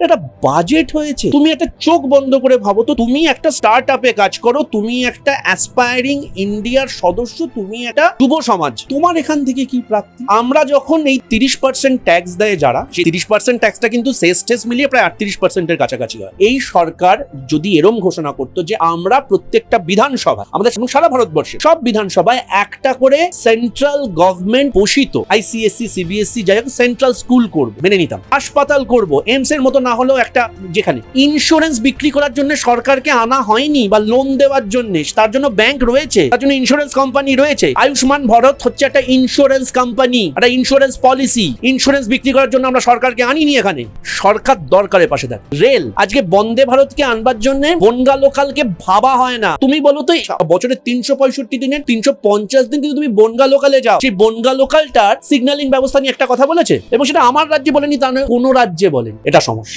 একটা বাজেট হয়েছে। তুমি একটা চোখ বন্ধ করে ভাবো তো, তুমি একটা স্টার্ট আপে কাজ করো, তুমি একটা অ্যাসপায়ারিং ইন্ডিয়ার সদস্য, তুমি একটা যুব সমাজ, তোমার এখান থেকে কি প্রাপ্তি? আমরা যখন এই 30% ট্যাক্স দেয় যারা, সেই 30% ট্যাক্সটা কিন্তু সেস টেস মিলিয়ে প্রায় 38% কাছাকাছি হয়। এই সরকার যদি এরম ঘোষণা করতো যে আমরা প্রত্যেকটা বিধানসভা, আমাদের সারা ভারতবর্ষে সব বিধানসভায় একটা করে সেন্ট্রাল গভর্নমেন্ট পোষিত আইসিএসসি সিবিএসসি যাই হোক সেন্ট্রাল স্কুল করবো, মেনে নিতাম। হাসপাতাল করবো, এইমস এর মতো না হলেও একটা, যেখানে ইন্স্যুরেন্স বিক্রি করার জন্য সরকারকে আনা হয়নি বা লোন দেওয়ার জন্য, তার জন্য ব্যাংক রয়েছে, তার জন্য ইন্স্যুরেন্স কোম্পানি রয়েছে। আয়ুষ্মান ভারত হচ্ছে একটা ইন্স্যুরেন্স কোম্পানি, একটা ইন্স্যুরেন্স পলিসি। ইন্স্যুরেন্স বিক্রি করার জন্য আমরা সরকারকে আনিনি এখানে। সরকার দরকারের পাশে থাকে। রেল, আজকে বন্দে ভারতকে আনবার জন্য বনগা লোকালকে ভাবা হয় না। তুমি বলো তো, বছরে 365 দিনের 350 দিন কিন্তু তুমি বনগা লোকালে যাও, সেই বনগা লোকালটার সিগন্যালিং ব্যবস্থা নিয়ে একটা কথা বলেছে, এবং সেটা আমার রাজ্যে বলেনি, তা নয় কোনো রাজ্যে বলেন। এটা সমস্যা।